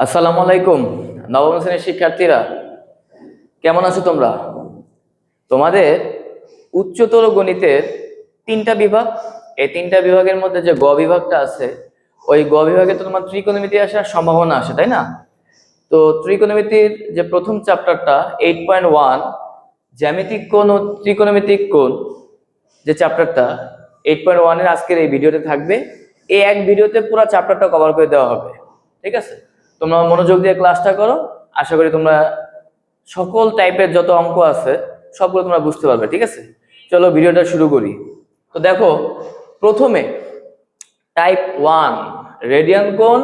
আসসালামু আলাইকুম। নবম শ্রেণীর শিক্ষার্থীরা কেমন আছো তোমরা? তোমাদের উচ্চতর গণিতের তিনটা বিভাগ, এই তিনটা বিভাগের মধ্যে যে গ বিভাগটা আছে, ওই গ বিভাগে তো তোমার ত্রিকোণমিতি আসার সম্ভাবনা আছে, তাই না? তো ত্রিকোণমিতির যে প্রথম চ্যাপ্টারটা 8.1 জ্যামিতিক কোণ ও ত্রিকোণমিতিক কোণ, যে চ্যাপ্টারটা 8.1 এর আজকের এই ভিডিওতে থাকবে। এই এক ভিডিওতে পুরো চ্যাপ্টারটা কভার করে দেওয়া হবে, ঠিক আছে? তোমরা মনোযোগ দিয়ে ক্লাসটা করো, আশা করি তোমরা সকল টাইপের যত অঙ্ক আছে সবগুলো তোমরা বুঝতে পারবে, ঠিক আছে? চলো ভিডিওটা শুরু করি। তো দেখো, প্রথমে টাইপ 1 রেডিয়ান কোণ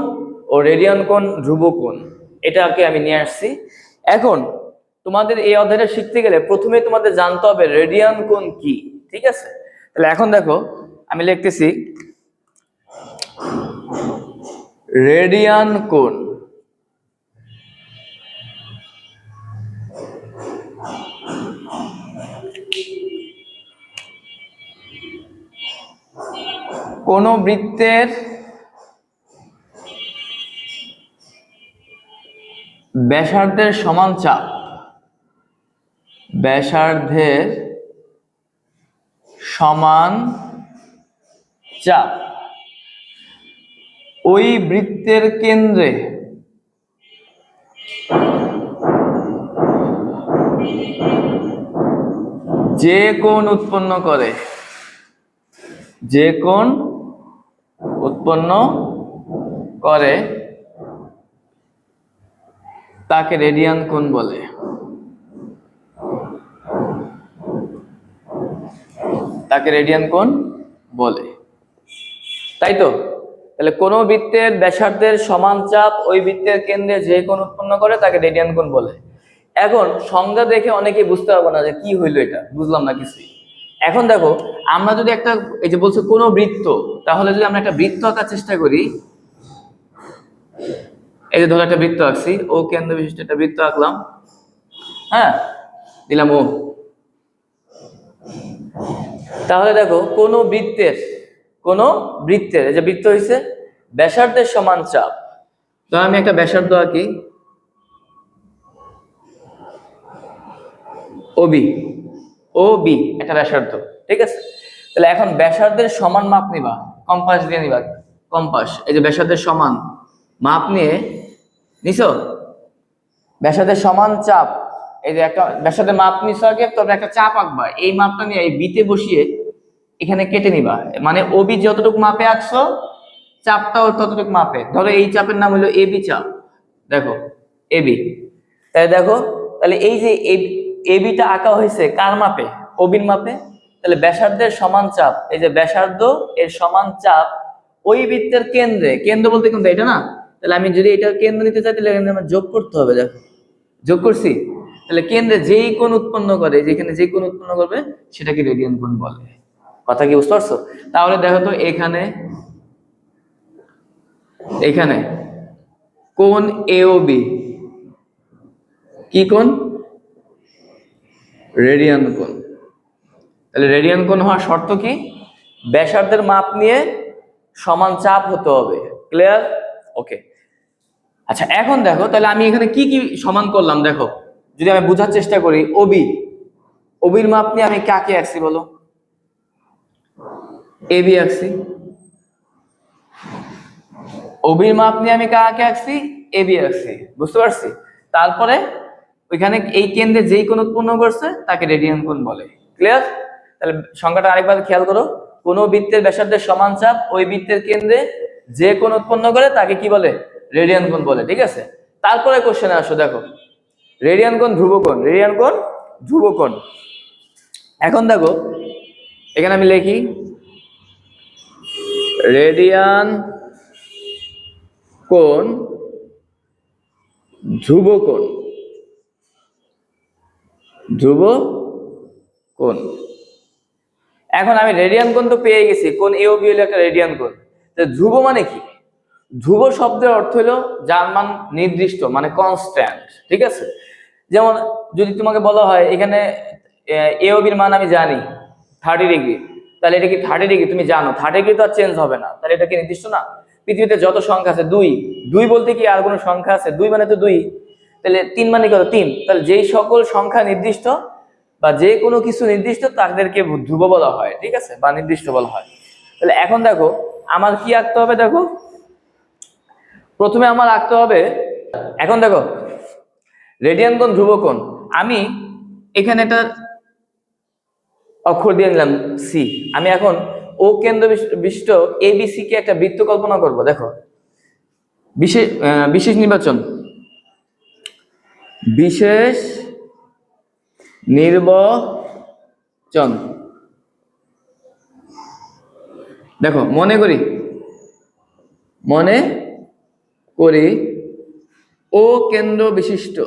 ও রেডিয়ান কোণ ধ্রুব কোণ, এটাকে আমি নিয়ে আসছি। এখন তোমাদের এই অধ্যায়টা শিখতে গেলে প্রথমে তোমাদের জানতে হবে রেডিয়ান কোণ কি, ঠিক আছে? তাহলে এখন দেখো, আমি লিখতেছি রেডিয়ান কোণ। কোন বৃত্তের ব্যাসার্ধের সমান চাপ, ব্যাসার্ধের সমান চাপ ওই বৃত্তের কেন্দ্রে যে কোণ উৎপন্ন করে, যে কোণ উৎপন্ন করে তাকে রেডিয়ান কোণ বলে। তাকে রেডিয়ান কোণ বলে, তাই তো? তাহলে কোন বৃত্তের ব্যাসার্ধের সমান চাপ ওই বৃত্তের কেন্দ্রে যে কোণ উৎপন্ন করে তাকে রেডিয়ান কোণ বলে। এখন সংজ্ঞা দেখে অনেকেই বুঝতে পারবো না যে কি হইলো, এটা বুঝলাম না কিছুই। এখন দেখো, আমরা যদি একটা, এই যে বলছে কোন বৃত্ত, তাহলে যদি আমরা একটা বৃত্ত আঁকার চেষ্টা করি, এই যে ধরো একটা বৃত্ত আঁকছি, ও কেন্দ্র বিশিষ্ট একটা বৃত্ত আঁকলাম, হ্যাঁ, দিলাম ও। তাহলে দেখো, কোন বৃত্তের এই যে বৃত্ত হইছে ব্যাসার্ধের সমান চাপ, তো আমি একটা ব্যাসার্ধ আঁকি ওবি, ও বি একটা ব্যাসার্ধ, ঠিক আছে? তাহলে এখন ব্যাসার্ধের সমান মাপ নিবা, কম্পাস দিয়ে নিবা, কম্পাস, এই যে ব্যাসার্ধের সমান মাপ নিয়ে নিছো, ব্যাসার্ধের সমান চাপ, এই যে একটা ব্যাসার্ধের মাপ নিছো আগে, তবে একটা চাপ আঁকবা, এই মাপটা নিয়ে এই বিতে বসিয়ে এখানে কেটে নিবা, মানে ওবি যতটুকু মাপে আঁকছো চাপটাও ততটুকু মাপে। ধরো এই চাপের নাম হলো এবি চাপ, দেখো এবি। তাই দেখো, তাহলে এই যে এবিটা আঁকা হয়েছে কার মাপে? ওবির মাপে। তাহলে ব্যাসার্ধের সমান চাপ, এই যে ব্যাসার্ধ এর সমান চাপ ওই বৃত্তের কেন্দ্রে, কেন্দ্র বলতে কিন্তু এটা না, তাহলে আমি যদি এটা কেন্দ্র নিতে চাই তাহলে এখানে আমার যোগ করতে হবে, দেখো যোগ করছি। তাহলে কেন্দ্রে যেই কোণ উৎপন্ন করে, যেখানে যে কোণ উৎপন্ন করবে সেটাকে রেডিয়ান কোণ বলে। কথা কি বুঝতে পারছো? তাহলে দেখো তো, এখানে এখানে কোণ এ ও বি কি কোণ? রেডিয়ান কোণ। তাহলে রেডিয়ান কোণ হওয়ার শর্ত কি? ব্যাসার্ধের মাপ নিয়ে সমান চাপ হতে হবে। ক্লিয়ার? ওকে। আচ্ছা, এখন দেখো, তাহলে আমি এখানে কি কি সমান করলাম, দেখো যদি আমি বোঝার চেষ্টা করি। ওবির মাপ নিয়ে আমি কাকে আঁকছি বলো? এবি আঁকছি। ওবির মাপ নিয়ে আমি কাকে আঁকছি? এবি আঁকছি, বুঝতে পারছি? তারপরে ওইখানে এই কেন্দ্রে যেই কোণ উৎপন্ন করছে তাকে রেডিয়ান কোণ বলে। ক্লিয়ার? তাহলে সংখ্যাটা আরেকবার খেয়াল করো, কোন বৃত্তের ব্যাসার্ধের সমান চাপ ওই বৃত্তের কেন্দ্রে যে কোণ উৎপন্ন করে তাকে কি বলে? রেডিয়ান কোণ বলে, ঠিক আছে? তারপরে কোশ্চেনে আসো, দেখো রেডিয়ান কোণ ধ্রুব কোণ, রেডিয়ান কোণ ধ্রুব কোণ। এখন দেখো, এখানে আমি লিখি রেডিয়ান কোণ ধ্রুব কোণ, ধ্রুব কোণ। এখন আমি রেডিয়ান কোণ তো পেয়ে গেছি, কোণ এ ও বি হলো একটা রেডিয়ান কোণ। ধ্রুব মানে কি? ধ্রুব শব্দের অর্থ হলো যার মান নির্দিষ্ট, মানে কনস্ট্যান্ট, ঠিক আছে? যেমন যদি তোমাকে বলা হয় এখানে এ ও বির মান আমি জানি 30 ডিগ্রি, তাহলে এটা কি 30 ডিগ্রি? তুমি জানো 30 ডিগ্রি তো আর চেঞ্জ হবে না, তাহলে এটা কি নির্দিষ্ট না? পৃথিবীতে যত সংখ্যা আছে 2, 2 বলতে কি আর কোনো সংখ্যা আছে? 2 মানে তো 2, তাহলে 3 মানে কত? 3। তাহলে যেই সকল সংখ্যা নির্দিষ্ট বা যে কোনো কিছু নির্দিষ্ট তাদেরকে ধ্রুব বলা হয়, ঠিক আছে, বা নির্দিষ্ট বলা হয়। তাহলে এখন দেখো আমার কি আঁকতে হবে, দেখো প্রথমে আমার আঁকতে হবে, এখন দেখো রেডিয়ান কোণ ধ্রুব কোণ, আমি এখানে একটা অক্ষর দিয়ে নিলাম সি। আমি এখন ও কেন্দ্র বিশিষ্ট এবিসি কে একটা বৃত্ত কল্পনা করব। দেখো বিশেষ নির্বাচন, বিশেষ নির্বাচন, দেখো মনে করি ও কেন্দ্র বিশিষ্ট,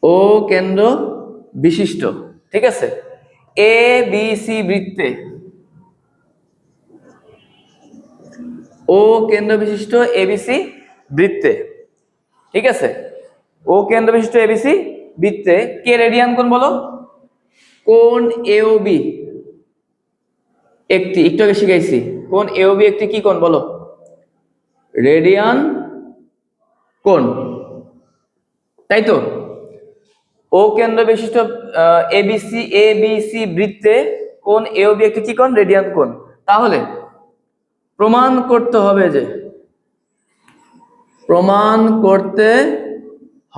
ও কেন্দ্র বিশিষ্ট, ঠিক আছে, এ বি সি বৃত্তে, ও কেন্দ্র বিশিষ্ট এবিসি বৃত্তে, ঠিক আছে, ও কেন্দ্র বিশিষ্ট এবিসি বৃত্তে কে রেডিয়ান কোণ বলো? কোণ এওবি একটি, একটু আগে শিখাইছি, কোণ এওবি একটি কি কোণ বলো? রেডিয়ান কোণ, তাই তো। ও কেন্দ্র বিশিষ্ট এবিসি বৃত্তে কোণ এওবি একটি কি কোণ? রেডিয়ান কোণ। তাহলে প্রমাণ করতে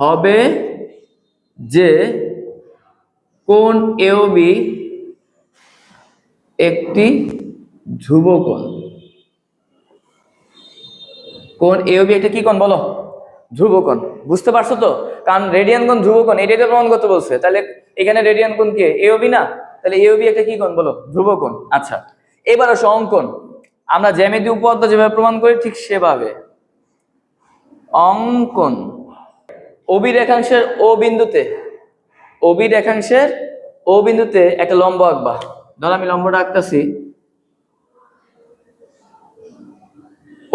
হবে যে কোণ এওবি একটি ধ্রুব কোণ। কোণ এওবি একটা কি কোণ বলো? ধ্রুব কোণ। বুঝতে পারছো তো? কারণ রেডিয়ান কোণ ধ্রুব কোণ, এটাই তো প্রমাণ করতে বলছে। তাহলে এখানে রেডিয়ান কোণ কে? এওবি না? তাহলে এওবি একটা কি কোণ বলো? ধ্রুব কোণ। আচ্ছা, এবার আসো অঙ্কন। আমরা জ্যামিতি উপপাদ্য যেভাবে প্রমাণ করি ঠিক সেভাবে অঙ্কন। অভিরেখাংশের ও বিন্দুতে একটা লম্ব আঁকবা। ধর আমি লম্বটা আঁকতেছি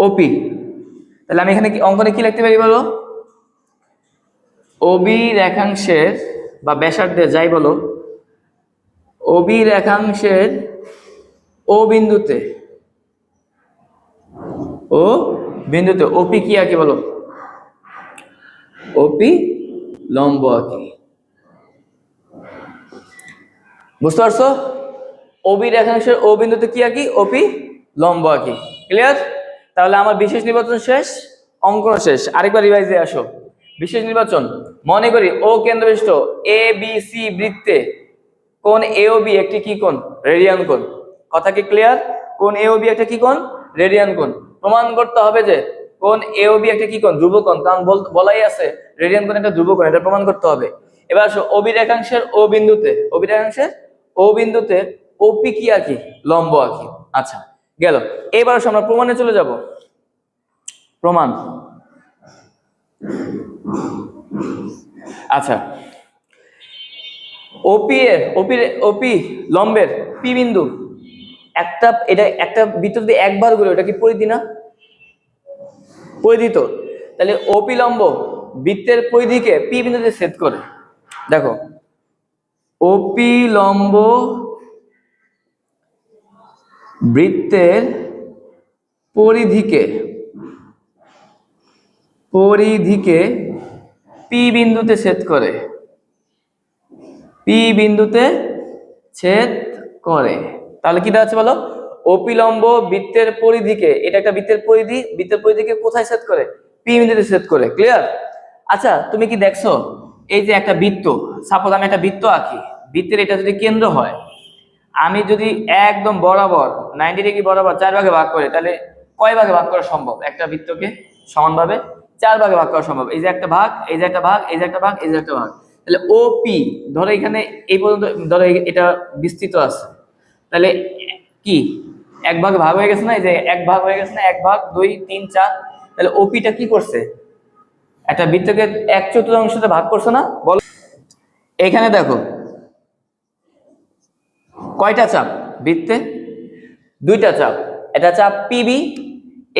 ওপি। তাহলে আমি এখানে অঙ্কনে কি লিখতে পারি বলো? অভিরেখাংশের বা ব্যাসার্ধের যাই বলো, অভিরেখাংশের ও বিন্দুতে ওপি কি আঁকি বলো? ওপি লম্ব আঁকি। বুঝতে পারছো? অভিরেখাংশের ও বিন্দুতে কি আঁকি? ওপি লম্ব আঁকি। ক্লিয়ার? তাহলে আমার বিশেষ নির্বাচন শেষ, অঙ্কন শেষ। আরেকবার রিভাইজে আসো। বিশেষ নির্বাচন, মনে করি ও কেন্দ্রবিষ্ট এ বি সি বৃত্তে কোণ এওবি একটি কি কোণ? রেডিয়ান কোণ। কথা কি ক্লিয়ার? কোণ এওবি একটা কি কোণ? রেডিয়ান কোণ। প্রমাণ করতে হবে যে কোণ এওবি একটা কি কোণ? ধ্রুব কোণ। কারণ বলাই আছে রেডিয়ান কোণ একটা ধ্রুব কোণ, এটা প্রমাণ করতে হবে। এবার আসো অভিরেখাংশের ও বিন্দুতে ওপি কি আঁকি? লম্ব আঁকি। আচ্ছা, গেল। এবার আসো আমরা প্রমাণে চলে যাব। প্রমাণ। আচ্ছা, ওপি লম্বের পি বিন্দু একটা বৃত্ত যদি একবার ঘুরে, ওটা কি পরিধি না? পরিধি তো। তাহলে ওপি লম্ব বৃত্তের পরিধিকে পি বিন্দুতে ছেদ করে। দেখো ওপি লম্ব বৃত্তের পরিধিকে পি বিন্দুতে ছেদ করে, তাহলে কি দাঁড়াচ্ছে বলো? ওপি লম্ব বৃত্তের পরিধিকে, এটা একটা বৃত্তের পরিধিকে কোথায় ছেদ করে? পি বিন্দুতে ছেদ করে। ক্লিয়ার? আচ্ছা, তুমি কি দেখছো এই যে একটা বৃত্ত, সাপোজ আমি একটা বৃত্ত আঁকি, বৃত্তের এটা যদি কেন্দ্র হয়, আমি যদি একদম বরাবর 90 ডিগ্রি বরাবর 4 ভাগে ভাগ করে, তাহলে কয় ভাগে ভাগ করা সম্ভব? একটা বৃত্তকে সমানভাবে 4 ভাগে ভাগ করা সম্ভব। এই যে একটা ভাগ, এই যে একটা ভাগ, এই যে একটা ভাগ, এই যে একটা ভাগ। তাহলে ওপি ধরো এখানে এই পর্যন্ত, ধরো এটা বিস্তৃত আছে, তাহলে কি এক ভাগ ভাগ হয়ে গেছে না? এই যে এক ভাগ হয়ে গেছে না? 1 ভাগ 2 3 4। তাহলে ওপিটা কি করছে? একটা বৃত্তকে 1/4 ভাগ করছে না? বলো। এখানে দেখো কয়টা চাপ বৃত্তে? 2টা চাপ। এটা চাপ পিবি,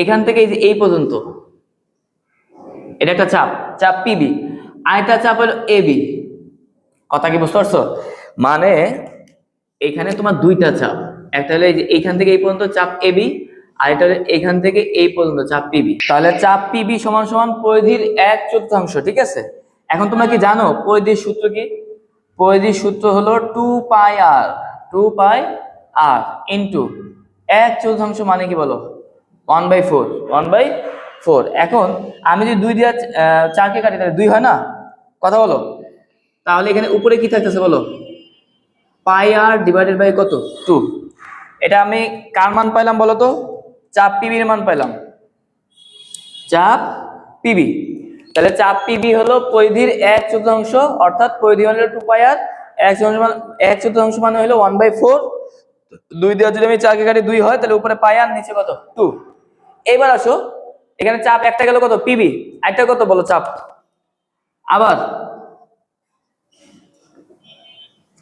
এখান থেকে এই পর্যন্ত এটা একটা চাপ পিবি, আর একটা চাপ হলো এবি। কথা কি বুঝতে পারছো? মানে এখানে তোমার 2টা চাপ, একটা হলো এই যে এইখান থেকে এই পর্যন্ত চাপ এবি, আর এটা এখান থেকে এই পর্যন্ত চাপ পিবি। তাহলে চাপ পিবি সমান সমান পরিধির 1/4। ঠিক আছে, এখন তোমরা কি জানো পরিধির সূত্র কি? পরিধির সূত্র হলো 2πr, 2πr ইন্টু 1/4 মানে কি বলো? 1/4, 1/4। এখন আমি যদি 2 দিয়ে 4 কে কাটি তাহলে 2 হয় না? কথা বলো। তাহলে এখানে উপরে কি থাকতেছে বলো? πr ডিভাইডেড বাই কত? 2। এটা আমি কার মান পাইলাম বলো তো? চাপ পিবির মান পাইলাম, চাপ পিবি। তাহলে চাপ পিবি হলো পরিধির 1/4, অর্থাৎ পরিধি হলো 2πr, 1/4 মানে হলো 1/4। 2 দিয়ে যদি আমি 4 কে কাটি 2 হয়, তাহলে উপরে পাই আর নিচে কত? 2। এবার আসো, এখানে চাপ একটা গেল কত? পিবি, একটা কত বলো চাপ? আবার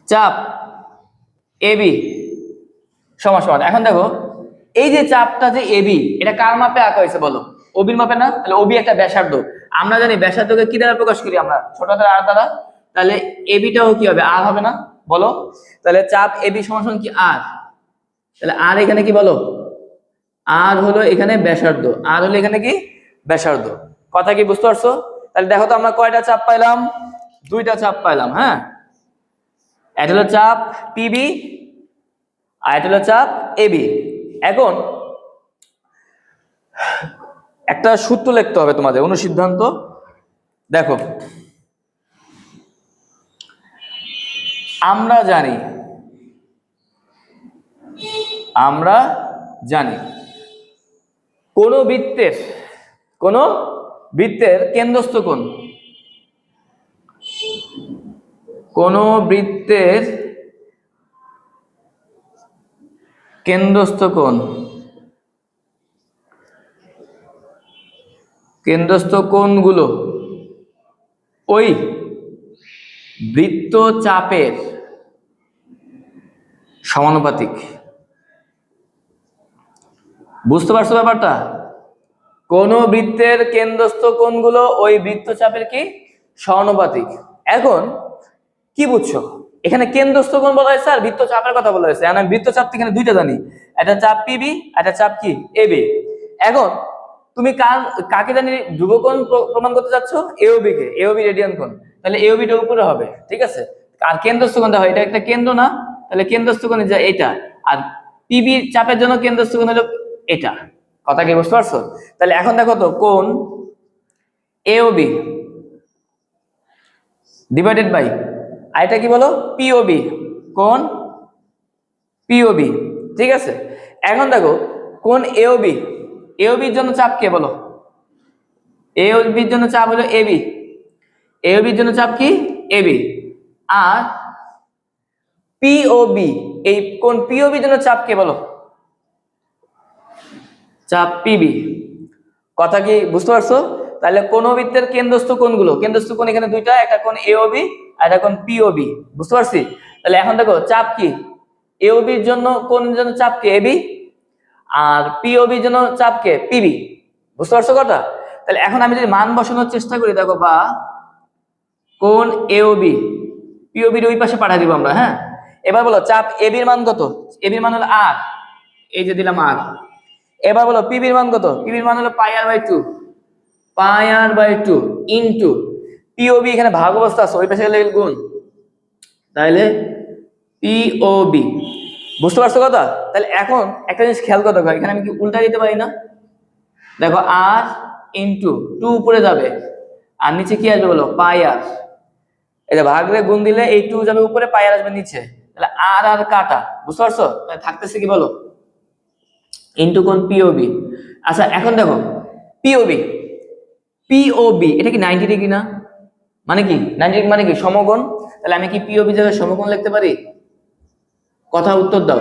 চাপ এবি সমান সমান। এখন দেখো এই যে চাপটা যে এবি, এটা কার মাপে আঁকা হয়েছে বলো? ওবির মাপে না? তাহলে ওবি একটা ব্যাসার্ধ। আমরা জানি ব্যাসার্ধকে কি দ্বারা প্রকাশ করি আমরা? ছোট হাতের আর দ্বারা। তাহলে এবিটাও কি হবে? আর হবে না? বলো। তাহলে চাপ এবি সমান সমান কি? আর। তাহলে আর এখানে কি বলো? আর হলো এখানে ব্যাসার্ধ, আর হলো এখানে কি? ব্যাসার্ধ। কথা কি বুঝতে পারছো? তাহলে দেখো তো আমরা কয়টা চাপ পাইলাম? 2টা চাপ পাইলাম। হ্যাঁ, এটা হলো চাপ পিবি আর এটা হলো চাপ এবি। এখন একটা সূত্র লিখতে হবে তোমাদের, অনুসিদ্ধান্ত। দেখো, আমরা জানি কোন বৃত্তের কেন্দ্রস্থ কোণ, কোন বৃত্তের কেন্দ্রস্থ কোণগুলো ওই বৃত্তচাপের সমানুপাতিক। বুঝতে পারছো ব্যাপারটা? কোন বৃত্তের কেন্দ্রস্থ কোণগুলো ওই বৃত্তচাপের কি? সমানুপাতিক। এখন কি বুঝছো? এখানে কেন্দ্রস্থ কোণ বলা হয়েছে আর বৃত্তচাপের কথা বলা হয়েছে। আমি বৃত্তচাপ এখানে দুইটা জানি, একটা চাপ পিবি, একটা চাপ কি? এবি। এখন তুমি কাকে জানি ধ্রুবকোণ প্রমাণ করতে যাচ্ছ? এওবি কে, এওবি রেডিয়ান কোণ। তাহলে এওবিটা উপরে হবে। ঠিক আছে, আর কেন্দ্রস্থ কোণ দেখো, এটা একটা কেন্দ্র না? তাহলে কেন্দ্রস্থ কোণ যা এটা, আর পিবি চাপের জন্য কেন্দ্রস্থ কোণ হলো এটা। কথা কি বুঝতে পারছো? তাহলে এখন দেখো তো, কোণ এওবি ডিভাইডেড বাই, আর এটা কি বলো? পিওবি, কোণ পিওবি। ঠিক আছে, এখন দেখো কোণ এওবি, এওবির জন্য চাপ কে বলো? এওবির জন্য চাপ হলো এবি, এওবির জন্য চাপ কি? এবি। আর পিওবি, এই কোণ পিওবির জন্য চাপ কে বলো? চাপ পিবি। কথা কি বুঝতে পারছো? তাহলে কোন বৃত্তের কেন্দ্রস্থ কোণগুলো, কেন্দ্রস্থ কোণ এখানে দুইটা, একটা কোণ এওবি আর একটা কোণ পিওবি। বুঝতে পারছি? তাহলে এখন দেখো চাপ কি? এওবির জন্য কোন জন্য চাপ কে? এবি। আর পিওবির জন্য চাপ কে? পিবি। বুঝতে পারছো কথা? তাহলে এখন আমি যদি মান বসানোর চেষ্টা করি, দেখো বা কোণ এওবি পিওবির ওই পাশে পাঠিয়ে দিব আমরা। হ্যাঁ, এবার বলো চাপ এবির মান কত? এবির মান হলো আর, এই যে দিলাম আর। এবার বলো পিবির মান কত? পিবির মান হলো πr/2, πr/2 ইনটু পিওবি, এখানে ভাগ অবস্থা আছে, ওই পাশে গেলে গুণ, তাহলে পিওবি। বুঝতে পারছো কথা? তাহলে এখন একটা জিনিস খেয়াল করতে হবে, এখানে আমি কি উল্টা দিতে পারি না? দেখো আর ইনটু 2 উপরে যাবে আর নিচে কি আসবে বলো? πr। এটা ভাগরে গুণ দিলে এই 2 যাবে উপরে, πr আসবে নিচে, তাহলে আর আর কাটা। বুঝতে পারছো? তাহলে থাকতেছে কি বলো? ইনটু কোণ পিওবি। আচ্ছা এখন দেখো পিওবি, পিওবি এটা কি 90 ডিগ্রি না? মানে কি 90 ডিগ্রি মানে কি? সমকোণ। তাহলে আমি কি পিওবি জায়গায় সমকোণ লিখতে পারি? কথা উত্তর দাও।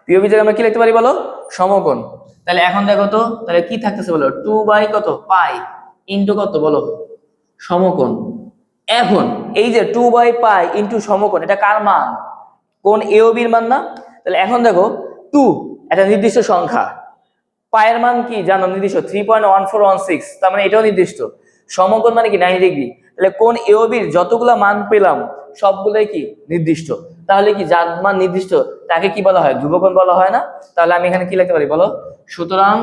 পিওবি জায়গায় আমরা কি লিখতে পারি বলো? সমকোণ। তাহলে এখন দেখো তো, তাহলে কি থাকতেছে বলো? 2 বাই কত? পাই ইনটু কত বলো? সমকোণ। এখন এই যে 2 বাই পাই ইনটু সমকোণ, এটা কার মান? কোণ এওবির মান না? তাহলে এখন দেখো 2 একটা নির্দিষ্ট সংখ্যা, পায়ের মান কি জানো? নির্দিষ্ট 3.1416, তার মানে এটাও নির্দিষ্ট। সমকোণ মানে কি 90 ডিগ্রি। তাহলে কোণ এওবির যতগুলা মান পেলাম সবগুলোই কি নির্দিষ্ট। তাহলে কি যার মান নির্দিষ্ট তাকে কি বলা হয়, ধ্রুবকোণ বলা হয় না? তাহলে আমি এখানে কি লিখতে পারি বলো? সুতরাং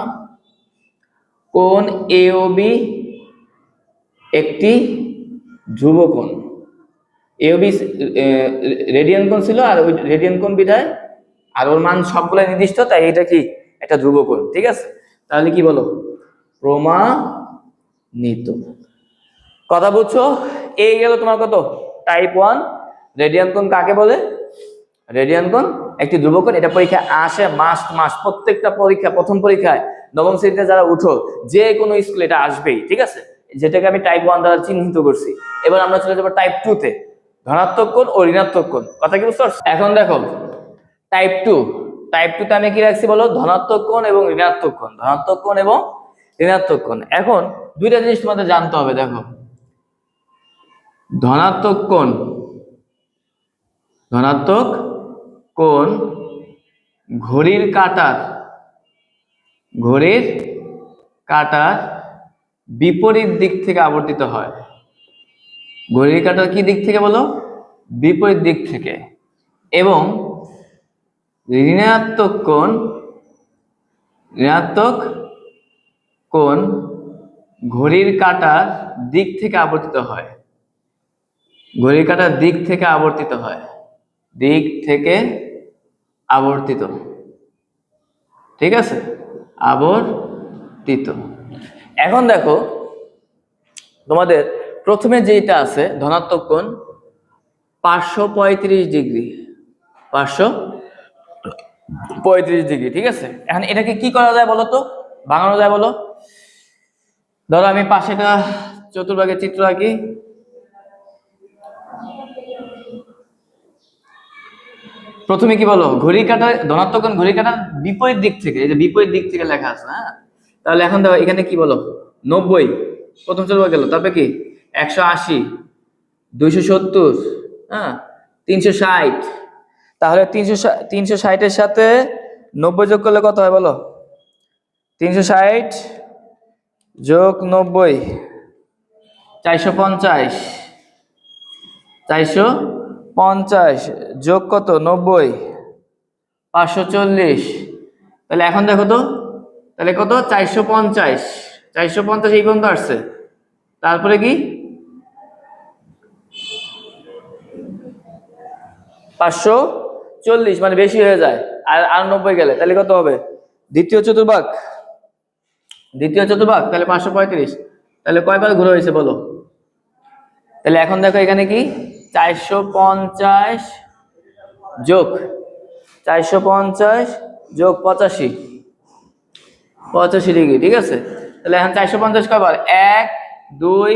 কোণ এওবি একটি ধ্রুবকোণ। এওবি রেডিয়ান কোণ ছিল, আর ওই রেডিয়ান কোণ বিধায় আর ওর মান সবগুলো নির্দিষ্ট, তাই এটা কি একটা ধ্রুবকোণ। ঠিক আছে, তাহলে কি বলো? প্রমাণিত। কথা বুঝছো? এই গেল তোমার কত টাইপ 1 রেডিয়ান কোণ কাকে বলে? রেডিয়ান কোণ একটি ধ্রুবকোণ। এটা পরীক্ষা আসে মাস প্রত্যেকটা পরীক্ষা, প্রথম পরীক্ষায় নবম শ্রেণীতে যারা উঠো যে কোনো স্কুলে এটা আসবেই। ঠিক আছে, যেটাকে আমি টাইপ 1 দ্বারা চিহ্নিত করছি। এবার আমরা চলে যাবো টাইপ 2 তে, ধনাত্মক কোণ ও ঋণাত্মক কোণ। কথা কি বুঝতে পারছো? এখন দেখো টাইপ 2, টাইপ 2 তে আমি কি রাখছি বলো? ধনাত্মক কোণ এবং ঋণাত্মক কোণ, ধনাত্মক কোণ এবং ঋণাত্মক কোণ। এখন দুইটা জিনিস তোমাদের জানতে হবে। দেখো ধনাত্মক কোণ, ধনাত্মক কোণ ঘড়ির কাঁটার বিপরীত দিক থেকে আবর্তিত হয়। ঘড়ির কাঁটার কি দিক থেকে বলো? বিপরীত দিক থেকে। এবং ঋণাত্মক কোণ ঘড়ির কাঁটার দিক থেকে আবর্তিত হয়। ঘড়ির কাঁটার দিক থেকে আবর্তিত হয়, দিক থেকে আবর্তিত। ঠিক আছে, আবর্তিত। এখন দেখো তোমাদের প্রথমে যেটা আছে ধনাত্মক কোণ 535 ডিগ্রি, 535 ডিগ্রি। ঠিক আছে, এখন এটাকে কি করা যায় বলো তো, ভাঙানো যায় বলো? ধরো আমি পাশে একটা চতুর্ভাগে চিত্র আঁকি। প্রথমে কি বলো? ঘড়ির কাঁটার ধনাত্মক কোণ ঘড়ির কাঁটার বিপরীত দিক থেকে, এই যে বিপরীত দিক থেকে লেখা আছে। হ্যাঁ, তাহলে এখন দেখো এখানে কি বলো? 90 প্রথম চতুর্ভাগ গেল, তারপরে কি 180, 270, হ্যাঁ 360। তাহলে 360 এর সাথে 90 যোগ করলে কত হয় বলো? 360 যোগ 90 450, 450 যোগ কত 90 540। তাহলে এখন দেখো তো, তাহলে কত? 450, 450 এই পর্যন্ত আসছে। তারপরে কি 540, মানে বেশি হয়ে যায়। আর 90 গেলে তাহলে কত হবে? দ্বিতীয় চতুর্ভাগ, তাহলে 535। তাহলে কয়বার ঘুরে হয়েছে বলো? তাহলে এখন দেখো এখানে কি 450 যোগ 450 যোগ 85, 85 ডিগ্রি। ঠিক আছে, তাহলে এখন 450 কয়বার? 1 2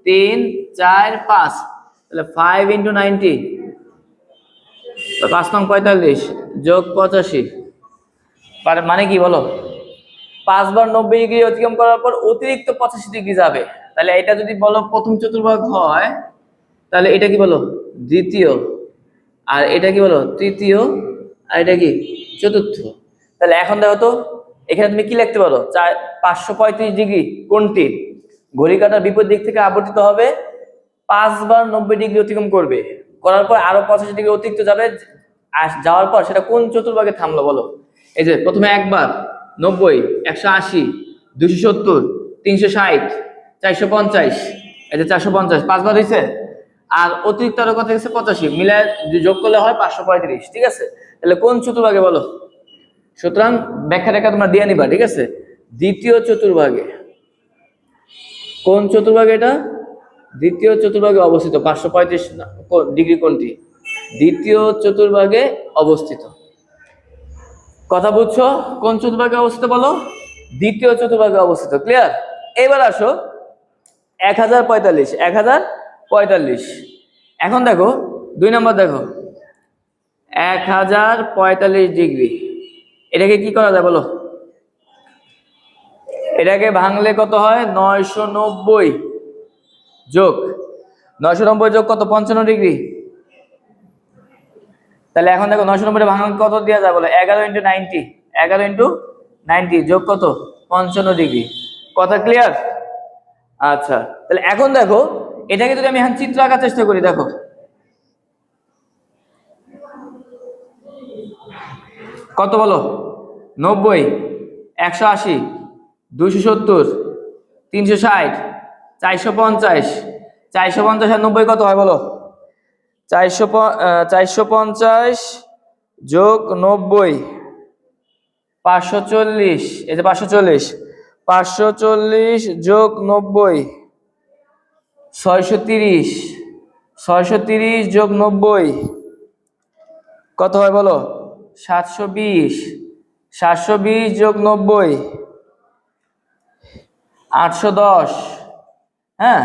3 4 5, তাহলে 5 × 90, 5 নং 45 যোগ 85, মানে কি বলো? 5 বার 90 ডিগ্রি অতিক্রম করার পর অতিরিক্ত 85 ডিগ্রি যাবে। তাহলে এটা যদি বলো প্রথম চতুর্ভাগ হয়, তাহলে এটা কি বলো? দ্বিতীয়। আর এটা কি বলো? তৃতীয়। আর এটা কি? চতুর্থ। তাহলে এখন দেখো তো এখানে তুমি কি লিখতে পারো? 535 ডিগ্রি কোণটি ঘড়ির কাঁটার বিপরীত দিক থেকে আবর্তিত হবে, 5 বার 90 ডিগ্রি অতিক্রম করবে, করার পর আরো 85 ডিগ্রি অতিরিক্ত যাবে, যাওয়ার পর সেটা কোন চতুর্ভাগে থামলো বলো? এই যে প্রথমে একবার 90, 180, 270, 360, 450, এই যে 450 5 বার হয়েছে, আর অতিরিক্ত আরো কত হয়েছে? 85, মিলায় যোগ করলে হয় 535। ঠিক আছে, তাহলে কোন চতুর্ভাগে বলো? সুতরাং ব্যাখ্যা তোমরা দিয়ে নিবা। ঠিক আছে, দ্বিতীয় চতুর্ভাগে। কোন চতুর্ভাগে? এটা দ্বিতীয় চতুর্ভাগে অবস্থিত। 535 ডিগ্রি কোণটি দ্বিতীয় চতুর্ভাগে অবস্থিত। কথা বুঝছো? কোন চতুর্ভাগে অবস্থিত বলো? দ্বিতীয় চতুর্ভাগে অবস্থিত। ক্লিয়ার? এবার আসো 1045, 1045। এখন দেখো 2 নম্বর, দেখো 1045 ডিগ্রি। এটাকে কি করা যায় বলো? এটাকে ভাঙলে কত হয়? 990 যোগ 990 যোগ কত? 55 ডিগ্রি। তাহলে এখন দেখো 990 ভাঙলে কত দেওয়া যায় বলো? 11 × 90, 11 × 90 যোগ কত? 55 ডিগ্রি। কথা ক্লিয়ার? আচ্ছা, তাহলে এখন দেখো এটাকে যদি আমি এখন চিত্র আঁকার চেষ্টা করি, দেখো কত বলো? 90, 180, 270, 360, 450, 450 আর 90 কত হয় বলো? 450 যোগ 90, 540, এই যে 540, 540 যোগ 90, 630, 630 যোগ 90 কত হয় বলো? 720, 720 যোগ 90, 810, হ্যাঁ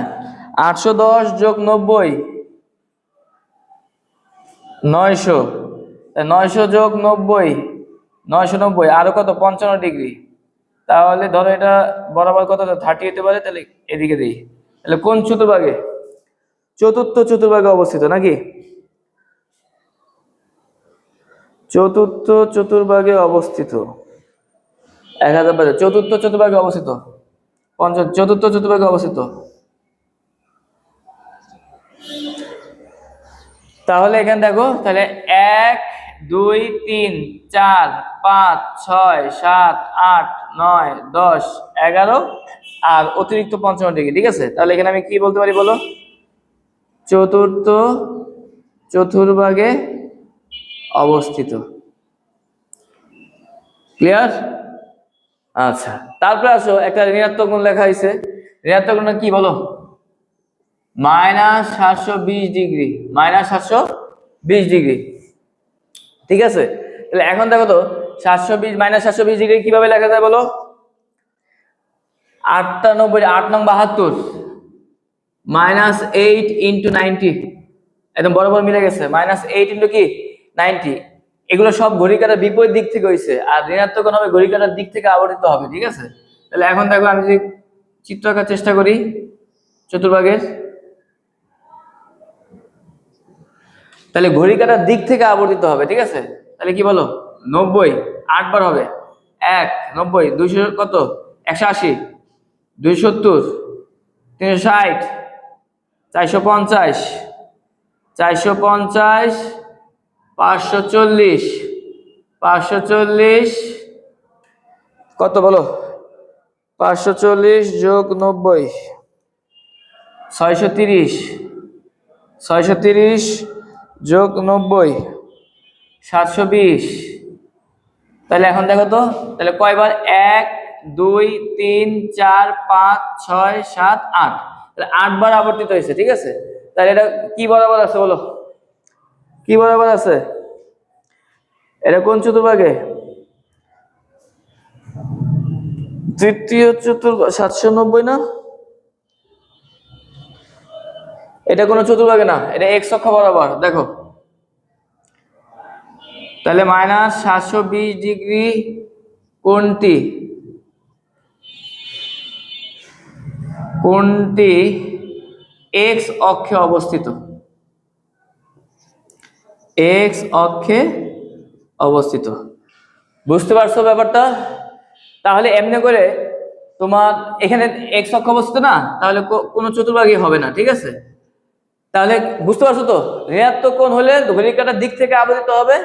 810 যোগ 90, 900, 900 যোগ 90, 990 আরো কত? 55 ডিগ্রি। তাহলে ধরো এটা বরাবর কত 30 হতে পারে, তাহলে এদিকে দিই। তাহলে কোন চতুর্ভাগে? চতুর্থ চতুর্ভাগে অবস্থিত নাকি? চতুর্থ চতুর্ভাগে অবস্থিত। 1000 চতুর্থ চতুর্ভাগে অবস্থিত, চতুর্থ চতুর্ভাগে অবস্থিত। তাহলে এখানে দেখো, তাহলে 1 2 3 4 5 6 7 8 9 10 11 আর অতিরিক্ত 55 ডিগ্রি, ঠিক আছে? তাহলে এখানে আমি কি বলতে পারি বলো? চতুর্থ চতুর্ভাগে অবস্থিত। ক্লিয়ার? আচ্ছা, তারপরে আসো, একটা ঋণাত্মক গুণ লেখা হয়েছে। ঋণাত্মক গুণ কি বলো? -720 ডিগ্রি, -720 ডিগ্রি, ঠিক আছে? তাহলে এখন দেখো তো, 720 -720 ডিগ্রি কিভাবে লেখা যায় বলো? 8 × 90, 8 নং 72, -8 × 90, একদম বরাবর মিলে গেছে। -8 × কি 90, এগুলো সব ঘড়ি কাঁটার বিপরীত দিক থেকে হয়েছে, আর ঋণাত্মক কোণ হবে ঘড়ি কাঁটার দিক থেকে আবর্তিত হবে, ঠিক আছে? তাহলে এখন দেখো, আমি যদি চিত্র আঁকার চেষ্টা করি চতুর্ভাগের, তাহলে ঘড়ি কাঁটার দিক থেকে আবর্তিত হবে, ঠিক আছে? তাহলে কি বলো? 90 8 বার হবে, 1 90, 200 কত? 180, 270, 360, 450, 450, 540, 540 কত বলো? 540 যোগ 90, 630, 630 যোগ 90, 720। তাহলে এখন দেখো তো, তাহলে কয়বার? 1 2 3 4 5 6 7 8, তাহলে 8 বার আবর্তিত হয়েছে, ঠিক আছে? তাহলে এটা কি বরাবর আছে বলো? কি বরাবর আছে? এটা কোন চতুর্ভাগে? তৃতীয় চতুর্ভাগ। 790 না, এটা কোন চতুর্ভাগে না, এটা এক্স অক্ষ বরাবর। দেখো, তাহলে -720 ডিগ্রি কোনটি? কোনটি এক্স অক্ষে অবস্থিত? এক্স অক্ষে অবস্থিত। বুঝতে পারছো ব্যাপারটা? তাহলে এমনি করে তোমার এখানে এক্স অক্ষ অবস্থিত না, তাহলে কোনো চতুর্ভাগই হবে না, ঠিক আছে? তাহলে বুঝতে পারছো তো, ঋণাত্মক কোণ হলে ঘড়ি কাঁটার দিক থেকে আবর্তিত হবে,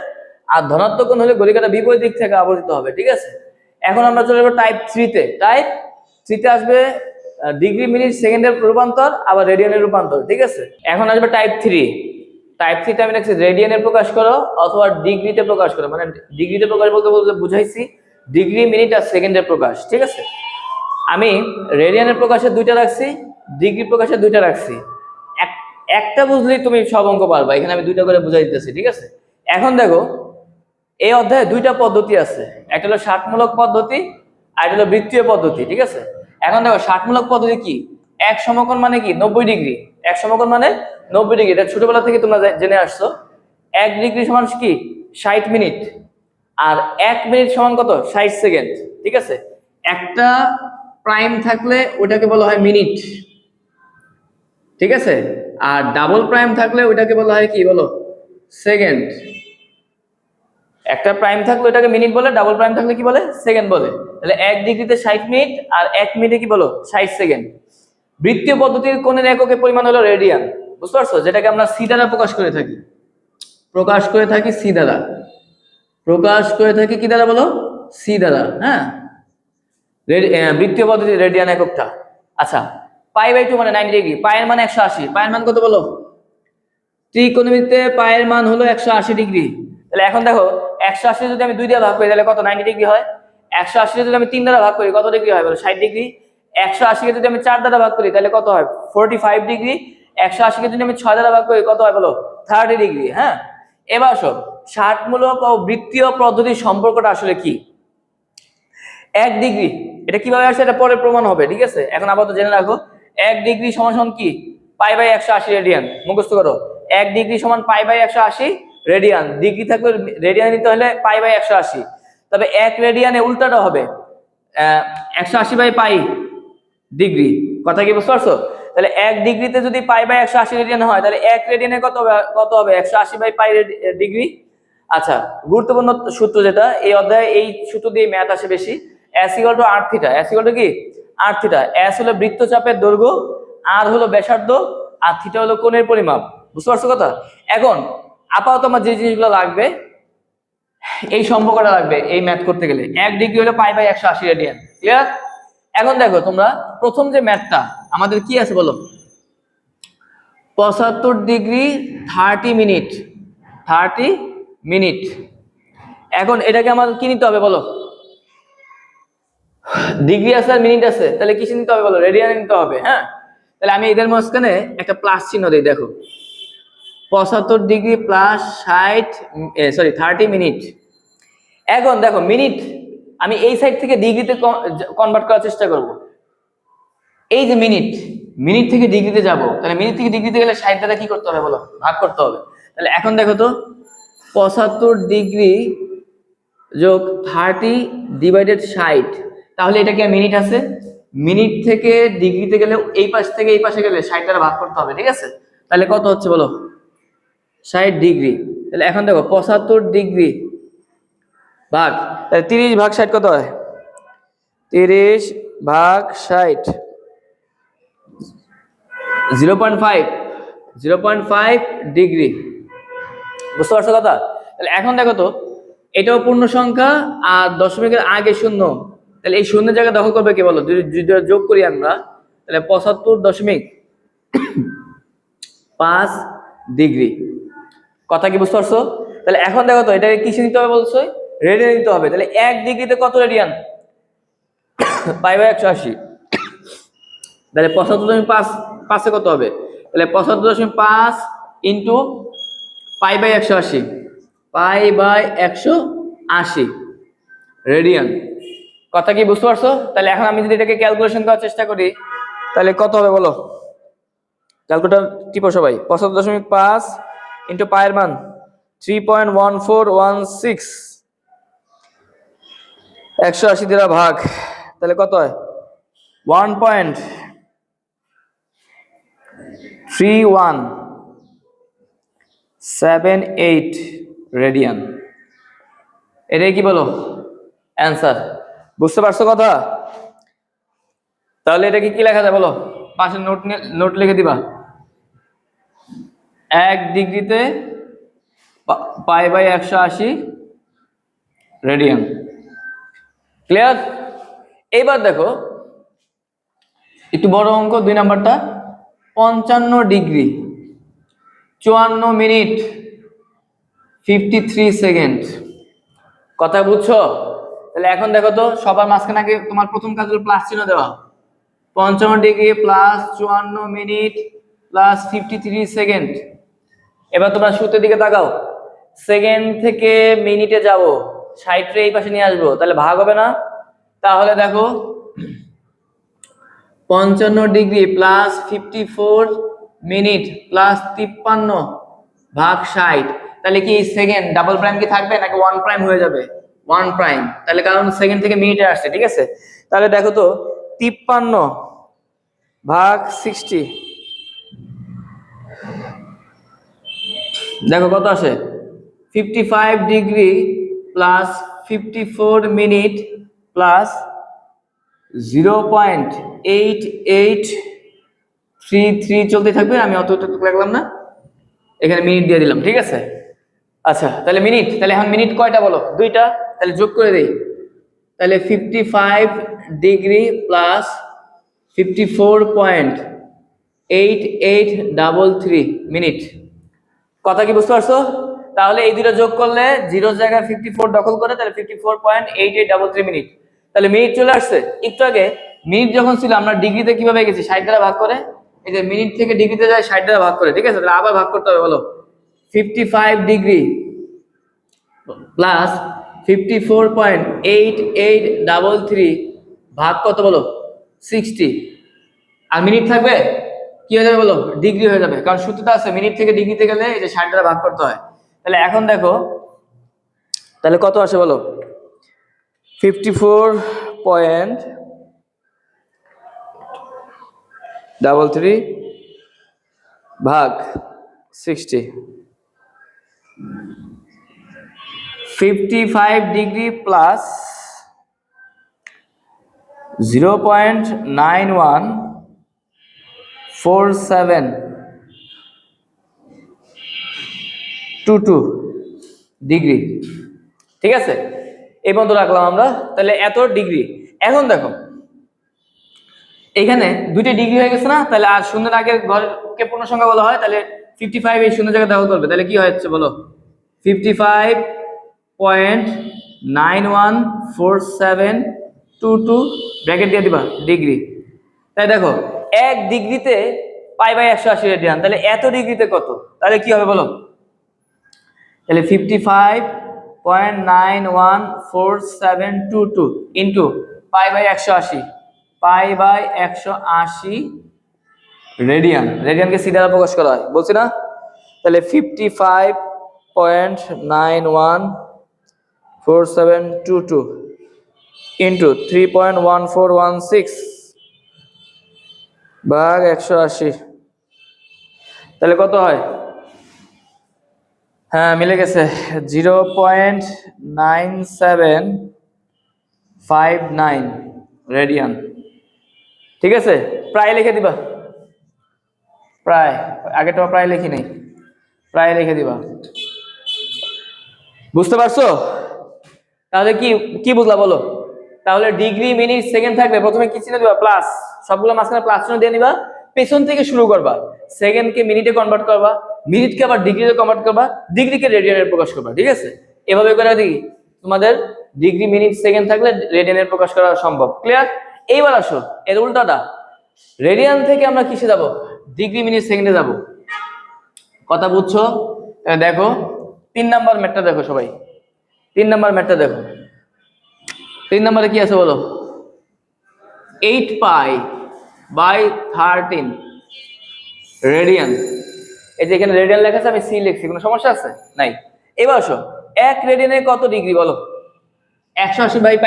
আর ধনাত্মক কোণ হলে ঘড়ি কাঁটার বিপরীত দিক থেকে আবর্তিত হবে, ঠিক আছে? এখন আমরা চলে যাবো টাইপ 3 তে। টাইপ 3 তে আসবে ডিগ্রি মিনিট সেকেন্ডের রূপান্তর, আবার রেডিয়ানের রূপান্তর, ঠিক আছে? এখন আসবে টাইপ 3। টাইপ 3 তে আমি লিখছি রেডিয়ানে প্রকাশ করো অথবা ডিগ্রিতে প্রকাশ করো। মানে ডিগ্রিতে প্রকাশ বলতে বলতে বুঝাইছি ডিগ্রি মিনিট আর সেকেন্ডের প্রকাশ, ঠিক আছে? আমি রেডিয়ানের প্রকাশে 2টা রাখছি, ডিগ্রি প্রকাশে 2টা রাখছি। একটা বুঝলেই তুমি সব অঙ্ক পারবা। এখানে আমি 2টা করে বুঝাই দিতেছি, ঠিক আছে? এখন দেখো, এই অধ্যায়ে 2টা পদ্ধতি আছে, একটা হলো ষাটমূলক পদ্ধতি আর একটা হলো বৃত্তীয় পদ্ধতি, ঠিক আছে? এখন দেখো, ষাটমূলক পদ্ধতি কি? এক সমকোণ মানে কি? 90 ডিগ্রি। এক সমকোণ মানে 90 ডিগ্রি, এটা ছোটবেলা থেকে তোমরা জেনে আসছো। 1 ডিগ্রি সমান কি? 60 মিনিট, আর 1 মিনিট সমান কত? 60 সেকেন্ড, ঠিক আছে? একটা প্রাইম থাকলে ওটাকে বলা হয় মিনিট, ঠিক আছে? আর ডাবল প্রাইম থাকলে ওটাকে বলা হয় কি বলো? সেকেন্ড। একটা প্রাইম থাকলে ওটাকে মিনিট বলে, ডাবল প্রাইম থাকলে কি বলে? সেকেন্ড বলে। তাহলে 1 ডিগ্রিতে 60 মিনিট আর 1 মিনিটে কি বলো? 60 সেকেন্ড। বৃত্তীয় পদ্ধতির কোণের এককের পরিমাণ হলো রেডিয়ান, বুঝতে পারছো? যেটাকে আমরা সি দ্বারা প্রকাশ করে থাকি সি দ্বারা। প্রকাশ করে থাকি কি দ্বারা বলো, সি দ্বারা। হ্যাঁ, বৃত্তীয় পদ্ধতি রেডিয়ান এককটা। আচ্ছা, পাই বাই 2 মানে 90 ডিগ্রি, পায়ের মান 180, পায়ের মান কত বলো? ত্রিকোণমিতিতে পায়ের মান হলো 180 ডিগ্রি। তাহলে এখন দেখো 180 যদি আমি 2 দিয়ে ভাগ করি তাহলে কত 90 ডিগ্রি হয়। 180 যদি আমি 3 দ্বারা ভাগ করি কত ডিগ্রি হয় বলো? 60 ডিগ্রি। 180 কে যদি আমি 4 দ্বারা ভাগ করি তাহলে কত হয়? 45 ডিগ্রি। 180 কে যদি আমি 6 দ্বারা ভাগ করি কত হয় বলো? 30 ডিগ্রি। হ্যাঁ, এবার আসো ষাটমূলক ও বৃত্তীয় পদ্ধতির সম্পর্কটা আসলে কি? 1 ডিগ্রি, এটা কিভাবে আসে এটা পরে প্রমাণ হবে, ঠিক আছে? এখন আপাতত জেনে রাখো 1 ডিগ্রি সমান কি? Pi by 180 radian. মুখস্থ করো, 1 ডিগ্রি সমান পাই বাই 180 রেডিয়ান। ডিগ্রি থাকলে রেডিয়ান নিতে হলে পাই বাই 180। তবে 1 রেডিয়ানে উল্টাটা হবে 180 বাই পাই ডিগ্রি। কথা কি বুঝতে পারছো? তাহলে 1 ডিগ্রিতে যদি পাই বাই 180 রেডিয়ান হয় তাহলে 1 রেডিয়ানে কত হবে 180 বাই পাই ডিগ্রি। আচ্ছা, গুরুত্বপূর্ণ সূত্র যেটা এই অধ্যায়ে, এই সূত্র দিয়ে ম্যাথ আসে বেশি। s = r theta. s = কি? r theta. s হলো বৃত্তচাপের দৈর্ঘ্য, r হলো ব্যাসার্ধ, আর থিটা হলো কোণের পরিমাপ। বুঝতে পারছো কথা? এখন আপাতত আমার যে জিনিসগুলো লাগবে, এই সম্পর্কটা লাগবে এই ম্যাথ করতে গেলে। 1 ডিগ্রি হলো পাই বাই 180 রেডিয়ান। ক্লিয়ার? এখন দেখো তোমরা প্রথম যে ম্যাথটা আমাদের কি আছে বলো? 75 ডিগ্রি 30 মিনিট, 30 মিনিট। এখন এটাকে আমাদের কি নিতে হবে বলো? ডিগ্রি আছে আর মিনিট আছে, তাহলে কিসে নিতে হবে বলো? রেডিয়ানে নিতে হবে। হ্যাঁ, তাহলে আমি এদের মাঝখানে একটা প্লাস চিহ্ন দিই। দেখো 75 ডিগ্রি প্লাস 30 মিনিট। এখন দেখো মিনিট আমি এই সাইড থেকে ডিগ্রিতে কনভার্ট করার চেষ্টা করব। এই যে মিনিট, মিনিট থেকে ডিগ্রিতে যাব, তাহলে মিনিট থেকে ডিগ্রিতে গেলে 60 দ্বারা কি করতে হবে বলো? ভাগ করতে হবে। তাহলে এখন দেখো তো 75 ডিগ্রি যোগ 30 ডিভাইডেড 60, তাহলে এটা কি মিনিট আছে? মিনিট থেকে ডিগ্রিতে গেলে এই পাশ থেকে এই পাশে গেলে 60 দ্বারা ভাগ করতে হবে, ঠিক আছে? তাহলে কত হচ্ছে বলো? 60 ডিগ্রি। তাহলে এখন দেখো 75 ডিগ্রি ভাগ, তাহলে 30 ভাগ 60 কত হয়? 30 ভাগ 60 0.5 ডিগ্রি। বুঝতে পারছো কথা? তাহলে এখন দেখো তো এটাও পূর্ণ সংখ্যা আর দশমিকের আগে শূন্য, তাহলে এই শূন্যের জায়গা দখল করবে কি বলো? যদি যোগ করি আমরা তাহলে 75.5 ডিগ্রি। কথা কি বুঝতে পারছো? তাহলে এখন দেখো তো এটাকে কিসে নিতে হবে বলছো? রেডিয়ান নিতে হবে। তাহলে 1 ডিগ্রিতে কত রেডিয়ান? Pi by 180। তাহলে 75.5 কত হবে? তাহলে 75.5 into pi by 180, pi by 180 radian. কথা কি বুঝতে পারছো? তাহলে এখন আমি যদি এটাকে ক্যালকুলেশন করার চেষ্টা করি তাহলে কত হবে বলো? ক্যালকুলেটর টিপো সবাই। 75.5 ইন্টু পায়ের মান 3.1416, 180 দ্বারা ভাগ, তাহলে কত হয়? 1.3178 রেডিয়ান। এটাই কি বলো অ্যান্সার? বুঝতে পারছো কথা? তাহলে এটাকে কি লেখা যায় বলো? পাশে নোট লিখে দিবা। 1 ডিগ্রিতে পাই বাই 180 রেডিয়ান। ক্লিয়ার? এইবার দেখো একটু বড় অঙ্ক, 2 নাম্বারটা। 55 ডিগ্রি 54 মিনিট 53 সেকেন্ড। কথা বুঝছো? তাহলে এখন দেখো তো সবার মাঝখানে আগে তোমার প্রথম কাজ হলো প্লাস চিহ্ন দেওয়া। 55 degree plus 54 minute plus 53 second. এবার তোমরা সূত্রের দিকে তাকাও, সেকেন্ড থেকে মিনিটে যাব, 60 রে এই পাশে নিয়ে আসবো, তাহলে ভাগ হবে না? তাহলে দেখো 55 ডিগ্রি প্লাস 54 মিনিট প্লাস 53 ভাগ 60, তাহলে কি সেকেন্ড ডাবল প্রাইম কি থাকবে নাকি 1 প্রাইম হয়ে যাবে? 1 প্রাইম। তাহলে কারণ সেকেন্ড থেকে মিনিটে আসছে, ঠিক আছে? তাহলে দেখো তো 53 ভাগ 60, দেখো কত আসে? 55 ডিগ্রি প্লাস 54 মিনিট প্লাস 0.8833 চলতে থাকবে। আমি অত লিখলাম না, এখানে মিনিট দিয়ে দিলাম, ঠিক আছে? আচ্ছা তাহলে মিনিট, তাহলে এখন মিনিট কয়টা বলো? দুইটা, তাহলে যোগ করে দেই। তাহলে 55 ডিগ্রি প্লাস 54.8833 মিনিট। কথা কি বুঝতে পারছো? তাহলে এই দুটো যোগ করলে জিরোর জায়গায় 54 দখল করে, তাহলে 54.8833 মিনিট। তাহলে মিনিট চলে আসছে। একটু আগে মিনিট যখন ছিল আমরা ডিগ্রিতে কিভাবে গেছি? 60 দ্বারা ভাগ করে। এই যে মিনিট থেকে ডিগ্রিতে যায় 60 দ্বারা ভাগ করে, ঠিক আছে? তাহলে আবার ভাগ করতে হবে, বলো 55 ডিগ্রি প্লাস 54.8833 ভাগ কত বলো? 60। আর মিনিট থাকবে কি হয়ে যাবে বলো? ডিগ্রি হয়ে যাবে, কারণ সূত্রটা আছে মিনিট থেকে ডিগ্রিতে গেলে এই যে 60 দ্বারা ভাগ করতে হয়। তাহলে এখন দেখো তাহলে কত আসে বলো? 54.33 ভাগ 60। 55 ডিগ্রি প্লাস 0.914722 ডিগ্রি, ঠিক আছে? এই পর্যন্ত রাখলাম আমরা। তাহলে এত ডিগ্রি। এখন দেখো এখানে দুইটা ডিগ্রি হয়ে গেছে না? তাহলে আর শূন্যের আগের ঘরকে পূর্ণ সংখ্যা বলা হয়, তাহলে 55 এই শূন্য জায়গায় দখল করবে। তাহলে কি হচ্ছে বলো? 55.914722 ব্র্যাকেট দিয়ে দিবা ডিগ্রি। তাই দেখো 1 ডিগ্রিতে পাই/180 রেডিয়ান, তাহলে এত ডিগ্রিতে কত? তাহলে কি হবে বলো? তাহলে 55.914722 ইন্টু পাই/180, পাই/180 রেডিয়ান। রেডিয়ানকে সি দ্বারা প্রকাশ করা হয়, বলছি না? তাহলে 55.914722 ইন্টু 3.1416 ভাগ 180, তাহলে কত হয়? হ্যাঁ মিলে গেছে, 0.9759 রেডিয়ান, ঠিক আছে? প্রায় লিখে দিবা, প্রায়, আগেটা প্রায় লিখি নেই, প্রায় লিখে দিবা। বুঝতে পারছো? তাহলে কি কি বুঝলা বলো? তাহলে ডিগ্রি মিনিট সেকেন্ড থাকলে প্রথমে কি চিহ্ন দিবা? প্লাস, সবগুলো মাঝখানে প্লাস চিহ্ন দিয়ে নিবা, পেছন থেকে শুরু করবা, সেকেন্ডকে মিনিটে কনভার্ট করবা, মিনিটকে আবার ডিগ্রিতে কনভার্ট করবা, ডিগ্রিকে রেডিয়ানে প্রকাশ করবা, ঠিক আছে? এভাবে করে দেখি তোমাদের ডিগ্রি মিনিট সেকেন্ড থাকলে রেডিয়ানে প্রকাশ করা সম্ভব। ক্লিয়ার? এইবার আসো এর উল্টাটা, রেডিয়ান থেকে আমরা কিসে যাব? ডিগ্রি মিনিট সেকেন্ডে যাব। কথা বুঝছো? দেখো 3 নাম্বার ম্যাথটা দেখো সবাই, 3 নাম্বার ম্যাথটা দেখো। 3 নম্বরে কি আছে বলো? 8π/13 রেডিয়ান। এই যে এখানে রেডিয়ান লেখা আছে, আমি সি লিখছি, কোনো সমস্যা আছে? নাই। এবার আসো 1 রেডিয়ানে কত ডিগ্রি বলো? 180/π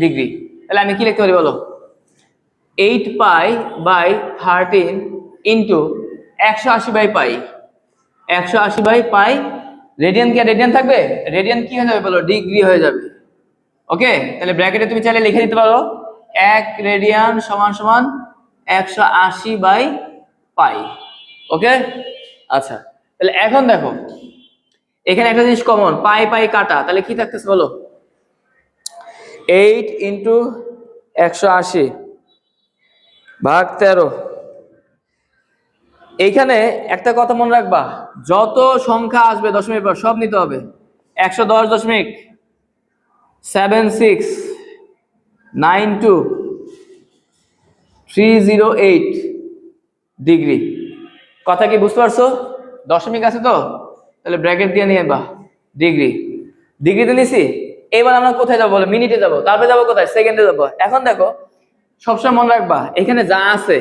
ডিগ্রি। তাহলে আমি কি লিখতে পারি বলো? 8π/13 ইন্টু 180/π। 180/π রেডিয়ান কি আর রেডিয়ান থাকবে? রেডিয়ান কি হয়ে যাবে বলো? ডিগ্রি হয়ে যাবে। ওকে, তাহলে ব্র্যাকেটে তুমি চাইলে লিখে দিতে পারো 1 রেডিয়ান সমান সমান 180/π। ওকে, আচ্ছা তাহলে এখন দেখো এখানে একটা জিনিস কমন, পাই পাই কাটা, তাহলে কি থাকতেছে বলো? 8 ইন্টু 180 ভাগ 13। এইখানে একটা কথা মনে রাখবা, যত সংখ্যা আসবে দশমিক পর সব নিতে হবে। 110.7692 ডিগ্রি। কথা কি বুঝতে পারছো? দশমিক আছে তো, তাহলে ব্র্যাকেট দিয়ে নিয়ে বা ডিগ্রি, ডিগ্রিতে নিছি। এবার আমরা কোথায় যাবো বলো? মিনিটে যাবো, তারপরে যাবো কোথায়? সেকেন্ডে যাবো। এখন দেখো সবসময় মনে রাখবা এখানে যা আছে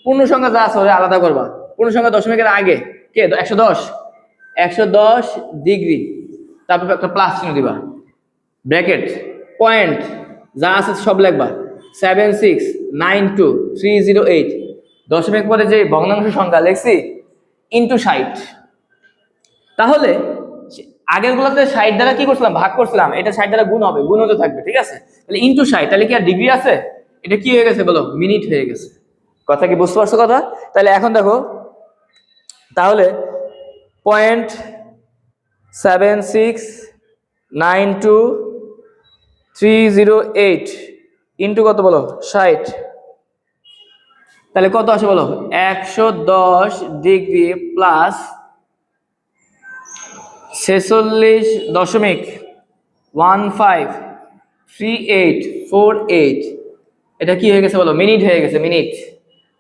পূর্ণ সংখ্যা যা আছে ওরা আলাদা করবা। পূর্ণ সংখ্যা দশমিকের আগে কে? 110, 110 ডিগ্রি, তারপর একটা প্লাস চিহ্ন দিবা, ব্র্যাকেট, পয়েন্ট যা আছে সব লিখবা, 7692308, দশমিক পরে যে ভগ্নাংশ সংখ্যা লিখছি ইন্টু 60। তাহলে আগের গুলোতে 60 দ্বারা কি করছিলাম? ভাগ করছিলাম, এটা 60 দ্বারা গুণ হবে, গুণ হতে থাকবে, ঠিক আছে? তাহলে ইন্টু 60, তাহলে কি আর ডিগ্রি আছে? এটা কি হয়ে গেছে বলো? মিনিট হয়ে গেছে। কথা কি বুঝতে পারছো কথা? তাহলে এখন দেখো, তাহলে 7692308 ইন্টু কত বলো 60, তাহলে কত আসে বলো 110 ডিগ্রি প্লাস 46.153848, এটা কি হয়ে গেছে বলো মিনিট হয়ে গেছে মিনিট।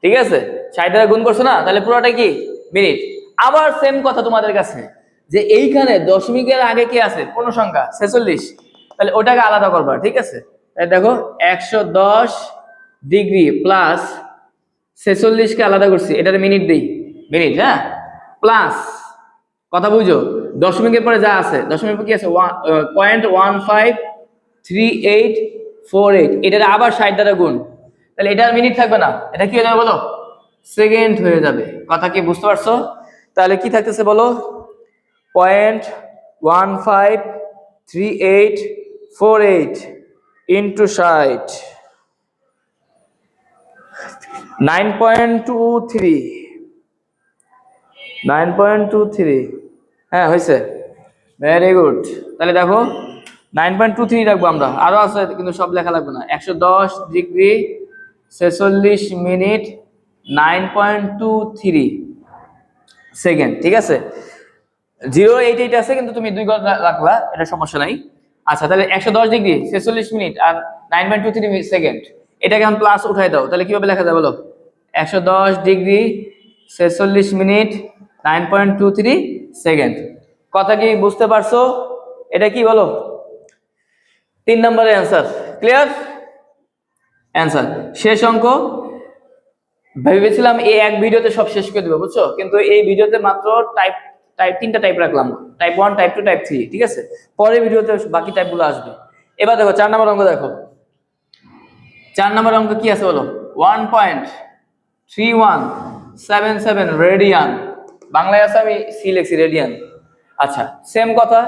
ঠিক আছে 60 দ্বারা গুণ করছো না, তাহলে পুরোটা কি মিনিট। আবার সেম কথা তোমাদের কাছে, যে এইখানে দশমিকের আগে কি আছে পূর্ণ সংখ্যা 46, তাহলে ওটাকে আলাদা করবা। ঠিক আছে তাই দেখো 110 ডিগ্রি প্লাস 46কে আলাদা করছি, এটার মিনিট দিই মিনিট, হ্যাঁ, প্লাস কথা বুঝো দশমিকের পরে যা আছে, দশমিকের পরে কি আছে 0.153848, এটার আবার 60 দ্বারা গুণ, তাহলে এটার মিনিট থাকবে না, এটা কি হয়ে যাবে বলো সেকেন্ড হয়ে যাবে। কথা কি বুঝতে পারছো? তাহলে কি থাকতেছে বলো 0.153848 ইন্টু 60 9.23, হ্যাঁ হয়েছে, ভেরি গুড। তাহলে দেখো 9.23 রাখবো আমরা, আরো আছে কিন্তু সব লেখা লাগবে না। 110 ডিগ্রি 46 মিনিট 9.23 সেকেন্ড। ঠিক আছে 088 আছে কিন্তু তুমি 2 ঘর রাখলা, এটা সমস্যা নাই। আচ্ছা তাহলে 110 ডিগ্রি 46 মিনিট আর 9.23 সেকেন্ড, এটাকে এখন প্লাস উঠাই দাও, তাহলে কিভাবে লেখা যায় বলো 110 ডিগ্রি 46 মিনিট 9.23 সেকেন্ড। কথা কি বুঝতে পারছো? এটা কি বলো 3 নম্বরের অ্যান্সার। ক্লিয়ার? অ্যান্সার শেষ অঙ্ক। ভেবেছিলাম এই এক ভিডিওতে সব শেষ করে দেবো বুঝছো, কিন্তু এই ভিডিওতে মাত্র টাইপ টাইপ 3টা টাইপ রাখলাম, টাইপ 1 টাইপ 2 টাইপ 3। ঠিক আছে পরের ভিডিওতে বাকি টাইপগুলো আসবে। এবার দেখো 4 নম্বর অঙ্ক দেখো। 4 নম্বর অঙ্ক কি আছে বলো 1.3177 রেডিয়ান, বাংলায় আছে আমি সি লিখছি রেডিয়ান। আচ্ছা সেম কথা,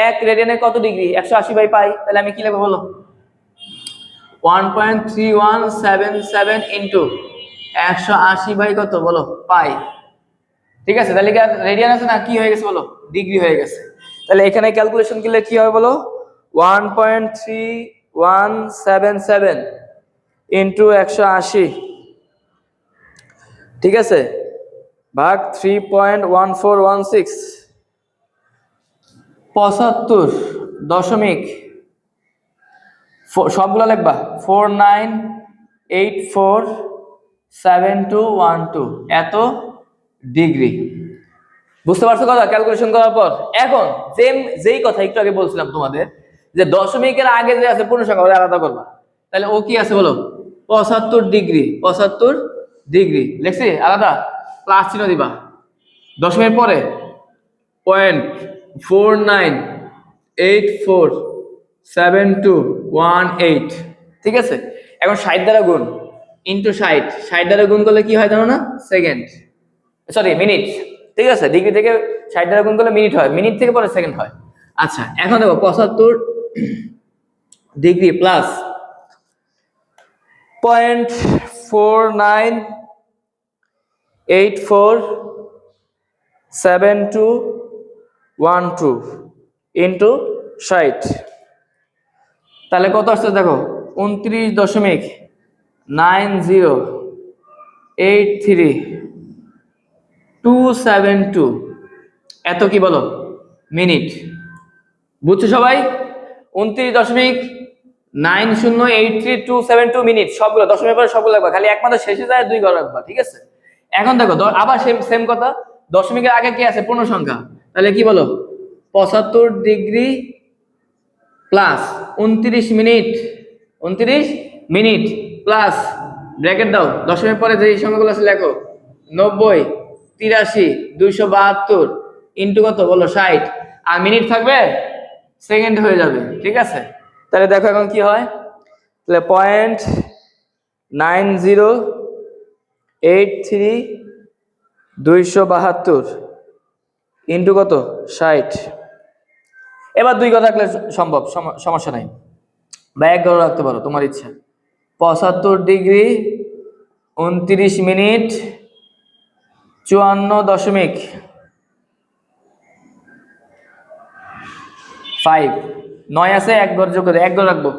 1 রেডিয়ানে কত ডিগ্রি 180/পাই, তাহলে আমি কি লিখবো বলো 1.3177 ইন্টু 180 কত বলো পাই। ঠিক আছে তাহলে রেডিয়ান আছে না, কি হয়ে গেছে বলো ডিগ্রি হয়ে গেছে। তাহলে এখানে ক্যালকুলেশন করলে কি হবে বলো 1.3177 ইন্টু 180, ঠিক আছে, ভাগ 3.1416, 75 সবগুলো লিখবা 49847212 এত ডিগ্রি। বুঝতে পারছো কথা ক্যালকুলেশন করার পর? এখন যেই কথা একটু আগে বলছিলাম তোমাদের, যে দশমিকের আগে যে আছে পূর্ণ সংখ্যা ওটা আলাদা করবা, তাহলে ও কি আছে বলো 75 ডিগ্রি লিখছি আলাদা, প্লাস চিহ্ন দিবা, দশমিকের পরে 0.49847218, ঠিক আছে। এখন 60 দ্বারা গুণ ইন্টু 60 দ্বারা গুণ করলে কি হয় জানো না সেকেন্ড, সরি মিনিট। ঠিক আছে ডিগ্রি থেকে 60 দ্বারা গুণ করলে মিনিট হয়, মিনিট থেকে পরে সেকেন্ড হয়। আচ্ছা এখন দেখো 75 ডিগ্রি প্লাস 0.49847212 ইন্টু 60, তাহলে কত আসছে দেখো 29.9083 এত কি বলো মিনিট। বুঝছো সবাই? 29.9083 মিনিট, সবগুলো দশমিকের পরে সবগুলো রাখবা, খালি একমাত্র শেষে যায় 2 ঘর রাখবা। ঠিক আছে এখন দেখো আবার সেম কথা, দশমিকের আগে কি আছে পূর্ণ সংখ্যা, তাহলে কি বলো 75 degree plus 29 minute plus bracket দাও, দশমিক পরে যে সংখ্যাগুলো আছে লেখো 90 83 272 ইন্টু কত বলো 60, আর মিনিট থাকবে সেকেন্ড হয়ে যাবে। ঠিক আছে তাহলে দেখো এখন কি হয়, তাহলে 0.9083 ইন্টু কত 60, এবার 2 ঘর রাখলে সম্ভব, সমস্যা নাই, বা 1 ঘর রাখতে পারো তোমার ইচ্ছা। 75 ডিগ্রি 29 মিনিট 54 দশমিক 5 9 আছে, এক ঘর যোগ করে 1 ঘর রাখবো,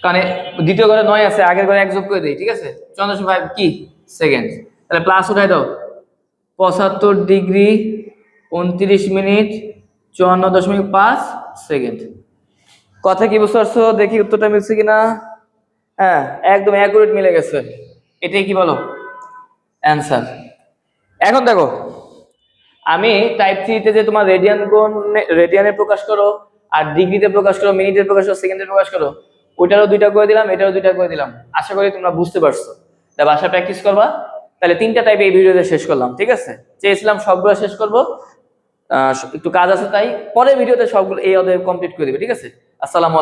কারণ দ্বিতীয় ঘরে 9 আছে, আগের ঘরে 1 যোগ করে দেই, ঠিক আছে। 54.5 কি সেকেন্ড, তাহলে প্লাস উঠাই দাও, 75 ডিগ্রি 29 মিনিট 54.5 সেকেন্ড। কথা কি বুঝতে পারছো? দেখি উত্তরটা মিলছে কিনা। হ্যাঁ, একদম অ্যাকুরেট মিলে গেছে, এটাই কি বলো অ্যান্সার। এখন দেখো, আমি টাইপ 3 তে যে তোমার রেডিয়ান কোণ, রেডিয়ানে প্রকাশ করো, আর ডিগ্রিতে প্রকাশ করো, মিনিটে প্রকাশ করো, সেকেন্ডে প্রকাশ করো, ওইটারও 2টা করে দিলাম, এটারও 2টা করে দিলাম। আশা করি তোমরা বুঝতে পারছো। তা বাসা প্র্যাকটিস করবা। তাহলে 3টা টাইপ এই ভিডিওতে শেষ করলাম, ঠিক আছে। চেয়েছিলাম সবগুলো শেষ করবো, একটু কাজ আছে তাই পরের ভিডিওতে সবগুলো এই অধ্যায় কমপ্লিট করে দিবে, ঠিক আছে। আসসালামু